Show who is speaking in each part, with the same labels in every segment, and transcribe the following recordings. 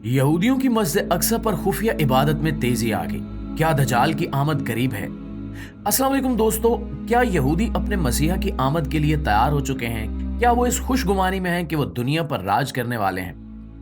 Speaker 1: यहूदियों की मस्जिद अक्सा पर खुफिया इबादत में तेजी आ गई। क्या दजाल की आमद करीब है? अस्सलाम वालेकुम दोस्तों, क्या यहूदी अपने मसीहा की आमद के लिए तैयार हो चुके हैं? क्या वो इस खुशगुमानी में हैं कि वो दुनिया पर राज करने वाले हैं?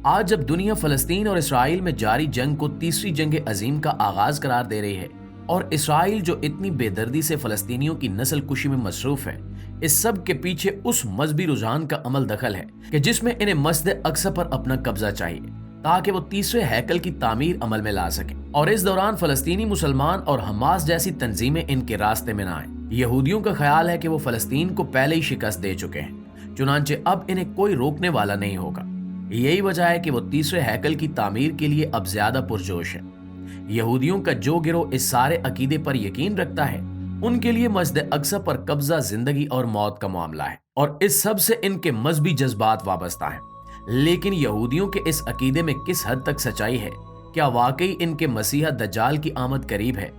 Speaker 1: आज जब दुनिया फलस्तीन और इसराइल में जारी जंग को तीसरी जंग अजीम का आगाज करार दे रही है और इसराइल जो इतनी बेदर्दी से फलस्तीनियों की नस्ल कुशी में मसरूफ है, इस सब के पीछे उस मजहबी रुझान का अमल दखल है कि जिसमें इन्हें मस्जिद अक्सा पर अपना कब्जा चाहिए ताकि वो तीसरे हैकल की तामीर अमल में ला सके और इस दौरान फलस्तीनी मुसलमान और हमास जैसी तंजीमें इनके रास्ते में ना आए। यहूदियों का ख्याल है कि वो फलस्तीन को पहले ही शिकस्त दे चुके हैं, चुनांचे अब इन्हें कोई रोकने वाला नहीं होगा। यही वजह है कि वो तीसरे हैकल की तामीर के लिए अब ज्यादा पुरजोश है। यहूदियों का जो गिरोह इस सारे अकीदे पर यकीन रखता है, उनके लिए मस्जिद अक्सा पर कब्जा जिंदगी और मौत का मामला है और इस सब से इनके मजहबी जज्बात वाबस्ता है। लेकिन यहूदियों के इस अकीदे में किस हद तक सच्चाई है? क्या वाकई इनके मसीहा दज्जाल की आमद करीब है?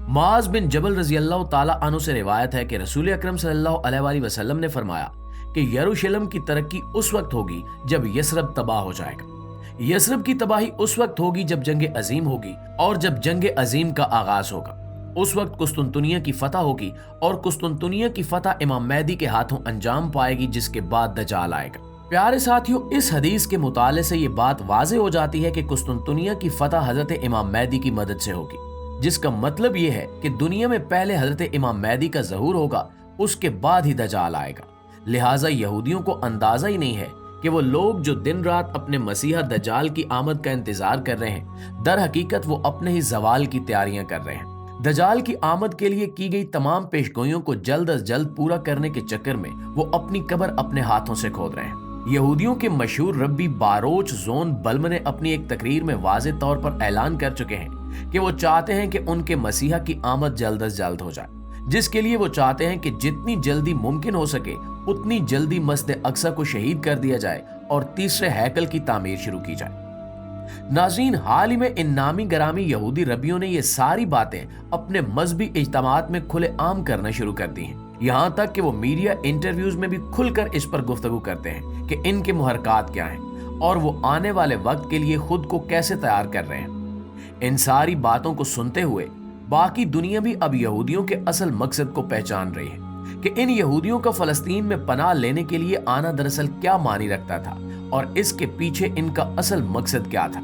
Speaker 1: मुआज बिन जबल रजी अल्लाह ताला अन्हु से रिवायत है कि रसूल अकरम सल्लल्लाहु अलैहि वसल्लम ने फरमाया कि यरूशलेम की तरक्की उस वक्त होगी जब यसरब तबाह हो जाएगा। यसरब की तबाही उस वक्त होगी जब जंग अजीम होगी और जब जंग अजीम का आगाज होगा। उस वक्त कुस्तुनतुनिया की फतह होगी और कुस्तुनतुनिया की फतह इमाम मेहदी के हाथों अंजाम पाएगी, जिसके बाद दज्जाल आएगा। प्यारे साथियों, इस हदीस के मुताले से ये बात वाज़े हो जाती है कि कुस्तुनतुनिया की फतह हजरत इमाम मेहदी की मदद से होगी, जिसका मतलब ये है कि दुनिया में पहले हजरत इमाम मेहदी का ज़हूर होगा, उसके बाद ही दज्जाल आएगा। लिहाजा यहूदियों को अंदाजा ही नहीं है कि वो लोग जो दिन रात अपने मसीहा दज्जाल की आमद का इंतजार कर रहे हैं, दर हकीकत वो अपने ही जवाल की तैयारियां कर रहे हैं। दज्जाल की आमद के लिए की गई तमाम पेशगोइयों को जल्द अज जल्द पूरा करने के चक्कर में वो अपनी कब्र अपने हाथों से खोद रहे हैं। यहूदियों के मशहूर रब्बी बारोच जोन बल्म ने अपनी एक तकरीर में वाज़े तौर पर ऐलान कर चुके हैं कि वो चाहते हैं कि उनके मसीहा की आमद जल्द अज जल्द हो जाए, जिसके लिए वो चाहते हैं कि जितनी जल्दी मुमकिन हो सके उतनी जल्दी मस्जिद अक्सा को शहीद कर दिया जाए और तीसरे हैकल की तामीर शुरू की जाए। नाज़रीन, हाल ही में इन नामी गरामी यहूदी रबियों ने ये सारी बातें अपने मजहबी इज्तिमात में खुले आम करना शुरू कर दी हैं। यहाँ तक कि वो मीडिया इंटरव्यूज में भी खुलकर इस पर गुफ्तगू करते हैं कि इनके मुहरकात क्या हैं और वो आने वाले वक्त के लिए खुद को कैसे तैयार कर रहे हैं। इन सारी बातों को सुनते हुए बाकी दुनिया भी अब यहूदियों के असल मकसद को पहचान रही है कि इन यहूदियों का फलस्तीन में पनाह लेने के लिए आना दरअसल क्या मानी रखता था और इसके पीछे इनका असल मकसद क्या था।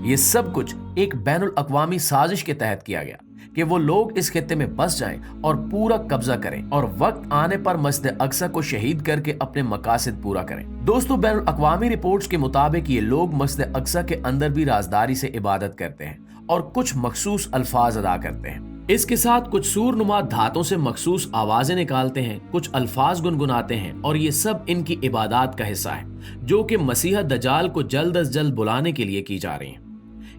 Speaker 1: ये सब कुछ एक बैनुल अक़वामी साजिश के तहत किया गया कि वो लोग इस खित्ते में बस जाएं और पूरा कब्जा करें और वक्त आने पर मस्जिद अक्सा को शहीद करके अपने मकासद पूरा करें। दोस्तों, बैनुल अक़वामी रिपोर्ट्स के मुताबिक ये लोग मस्जिद अक्सा के अंदर भी राजदारी से इबादत करते हैं और कुछ मखसूस अल्फाज अदा करते हैं। इसके साथ कुछ सूरनुमा धातों से मखसूस आवाजें निकालते हैं, कुछ अल्फाज गुनगुनाते हैं और ये सब इनकी इबादत का हिस्सा है जो कि मसीहा दज्जाल को जल्द अज जल्द बुलाने के लिए की जा रही है।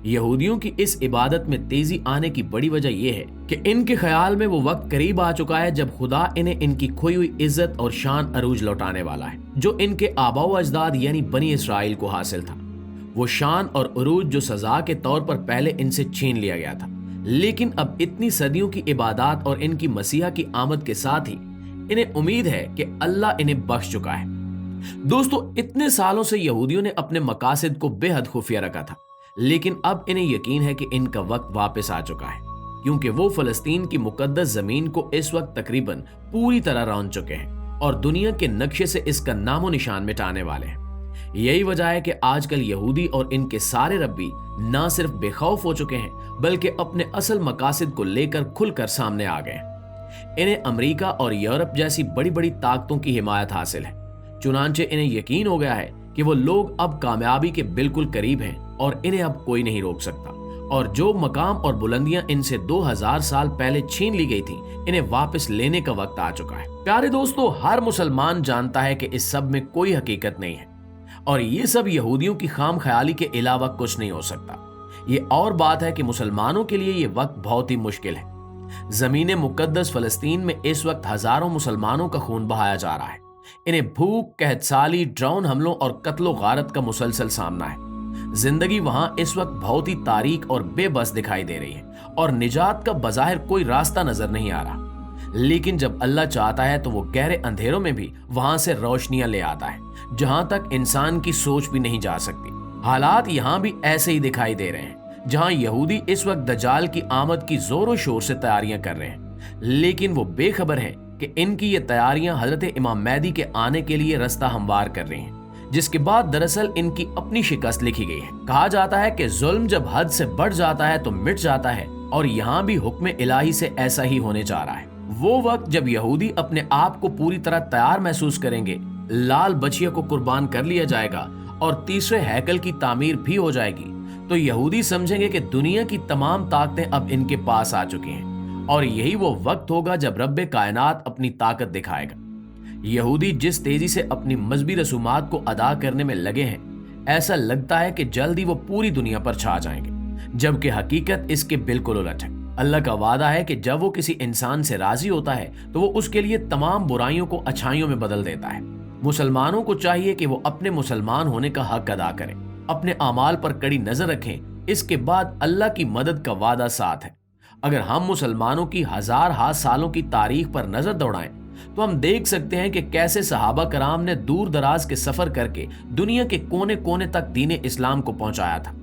Speaker 1: यहूदियों की इस इबादत में तेजी आने की बड़ी वजह यह है कि इनके ख्याल में वो वक्त करीब आ चुका है जब खुदा इन्हें इनकी खोई हुई इज्जत और शान अरूज लौटाने वाला है, जो इनके आबाओ अजदाद यानी बनी इसराइल को हासिल था। वो शान और अरूज जो सजा के तौर पर पहले इनसे छीन लिया गया था, लेकिन अब इतनी सदियों की इबादत और इनकी मसीहा की आमद के साथ ही इन्हें उम्मीद है कि अल्लाह इन्हें बख्श चुका है। दोस्तों, इतने सालों से यहूदियों ने अपने मकासद को बेहद खुफिया रखा था, लेकिन अब इन्हें यकीन है कि इनका वक्त वापस आ चुका है, क्योंकि वो फलस्तीन की मुकद्दस जमीन को इस वक्त तकरीबन पूरी तरह रौंद चुके हैं और दुनिया के नक्शे से इसका नामो निशान मिटाने वाले हैं। यही वजह है कि आजकल यहूदी और इनके सारे रब्बी ना सिर्फ बेखौफ हो चुके हैं, बल्कि अपने असल मकासद को लेकर खुलकर सामने आ गए हैं। इन्हें अमेरिका और यूरोप जैसी बड़ी बड़ी ताकतों की हिमायत हासिल है, चुनांचे इन्हें यकीन हो गया है कि वो लोग अब कामयाबी के बिल्कुल करीब हैं और इन्हें अब कोई नहीं रोक सकता और जो मकाम और बुलंदियां इनसे 2000 साल पहले छीन ली गई थी, इन्हें वापस लेने का वक्त आ चुका है। प्यारे दोस्तों, हर मुसलमान जानता है कि इस सब में कोई हकीकत नहीं है और ये सब यहूदियों की खाम ख्याली के अलावा कुछ नहीं हो सकता। ये और बात है कि मुसलमानों के लिए ये वक्त बहुत ही मुश्किल है। जमीन मुकद्दस फलस्तीन में इस वक्त हजारों मुसलमानों का खून बहाया जा रहा है। इन्हें भूख, कहतसाली, ड्रोन हमलों और कत्लो गारत का मुसलसल सामना है। जिंदगी वहां इस वक्त बहुत ही तारीक और बेबस दिखाई दे रही है और निजात का बज़ाहिर कोई रास्ता नजर नहीं आ रहा, लेकिन जब अल्लाह चाहता है तो वो गहरे अंधेरों में भी वहां से रोशनियां ले आता है जहां तक इंसान की सोच भी नहीं जा सकती। हालात यहाँ भी ऐसे ही दिखाई दे रहे हैं, जहाँ यहूदी इस वक्त दज्जाल की आमद की जोरों शोर से तैयारियां कर रहे हैं, लेकिन वो बेखबर है कि इनकी ये तैयारियां हजरत इमाम मेहदी के आने के लिए रास्ता हमवार कर रही हैं, जिसके बाद दरअसल इनकी अपनी शिकस्त लिखी गई है। कहा जाता है कि जुल्म जब हद से बढ़ जाता है तो मिट जाता है, और यहाँ भी हुक्म इलाही से ऐसा ही होने जा रहा है। वो वक्त जब यहूदी अपने आप को पूरी तरह तैयार महसूस करेंगे, लाल बछिया को कुर्बान कर लिया जाएगा और तीसरे हैकल की तामीर भी हो जाएगी, तो यहूदी समझेंगे कि दुनिया की तमाम ताकतें अब इनके पास आ चुकी हैं, और यही वो वक्त होगा जब रब्बे कायनात अपनी ताकत दिखाएगा। यहूदी जिस तेजी से अपनी मजहबी रसूमात को अदा करने में लगे हैं, ऐसा लगता है कि जल्द ही वो पूरी दुनिया पर छा जाएंगे, जबकि हकीकत इसके बिल्कुल उलट है। अल्लाह का वादा है कि जब वो किसी इंसान से राजी होता है तो वो उसके लिए तमाम बुराइयों को अच्छाइयों में बदल देता है। मुसलमानों को चाहिए कि वो अपने मुसलमान होने का हक अदा करें, अपने अमाल पर कड़ी नजर रखें, इसके बाद अल्लाह की मदद का वादा साथ है। अगर हम मुसलमानों की हजार सालों की तारीख पर नजर दौड़ाएं तो हम देख सकते हैं कि कैसे सहाबा कराम ने दूर दराज के सफर करके दुनिया के कोने कोने तक दीन इस्लाम को पहुंचाया था।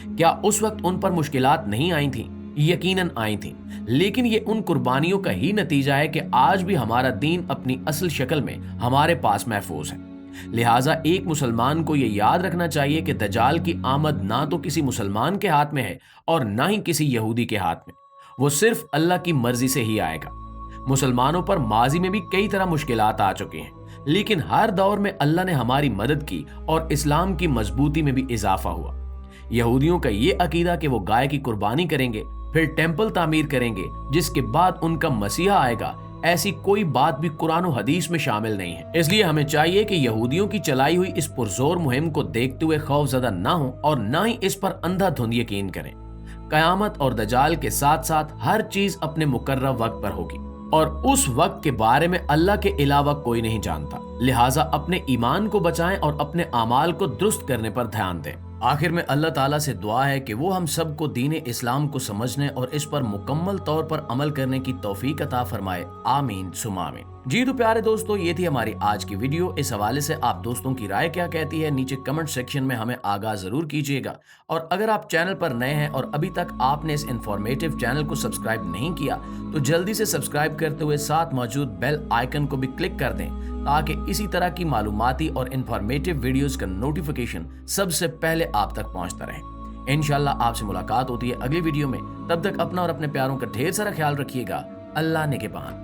Speaker 1: क्या उस वक्त उन पर मुश्किलात नहीं आई थीं? यकीनन आई थीं, लेकिन ये उन कुर्बानियों का ही नतीजा है कि आज भी हमारा दीन अपनी असल शक्ल में हमारे पास महफूज है। लिहाजा एक मुसलमान को ये याद रखना चाहिए कि दज्जाल की आमद ना तो किसी मुसलमान के हाथ में है और ना ही किसी यहूदी के हाथ में, वो सिर्फ अल्लाह की मर्जी से ही आएगा। मुसलमानों पर माजी में भी कई तरह मुश्किलात आ चुकी हैं, लेकिन हर दौर में अल्लाह ने हमारी मदद की और इस्लाम की मजबूती में भी इजाफा हुआ। यहूदियों का ये अकीदा कि वो गाय की कुर्बानी करेंगे, फिर टेंपल तामीर करेंगे, जिसके बाद उनका मसीहा आएगा, ऐसी कोई बात भी कुरान और हदीस में शामिल नहीं है। इसलिए हमें चाहिए कि यहूदियों की चलाई हुई इस पुरजोर मुहिम को देखते हुए खौफजदा ना हो और ना ही इस पर अंधाधुंध यकीन करें। कयामत और दज्जाल के साथ साथ हर चीज अपने मुकर्रर वक्त पर होगी, और उस वक्त के बारे में अल्लाह के अलावा कोई नहीं जानता। लिहाजा अपने ईमान को बचाएं और अपने अमाल को दुरुस्त करने पर ध्यान दें। आखिर में अल्लाह ताला से दुआ है कि वो हम सबको दीन इस्लाम को समझने और इस पर मुकम्मल तौर पर अमल करने की तौफीक अता फरमाए। आमीन सुमा आमीन। जी तो प्यारे दोस्तों, ये थी हमारी आज की वीडियो। इस हवाले से आप दोस्तों की राय क्या कहती है, नीचे कमेंट सेक्शन में हमें आगाह जरूर कीजिएगा। और अगर आप चैनल पर नए हैं और अभी तक आपने इस इंफॉर्मेटिव चैनल को सब्सक्राइब नहीं किया तो जल्दी से सब्सक्राइब करते हुए साथ मौजूद बेल आइकन को भी क्लिक कर दें, ताकि इसी तरह की मालूमाती और इंफॉर्मेटिव वीडियोस का नोटिफिकेशन सबसे पहले आप तक पहुंचता रहे। इंशाल्लाह आपसे मुलाकात होती है अगली वीडियो में। तब तक अपना और अपने प्यारों का ढेर सारा ख्याल रखिएगा। अल्लाह ने के पान।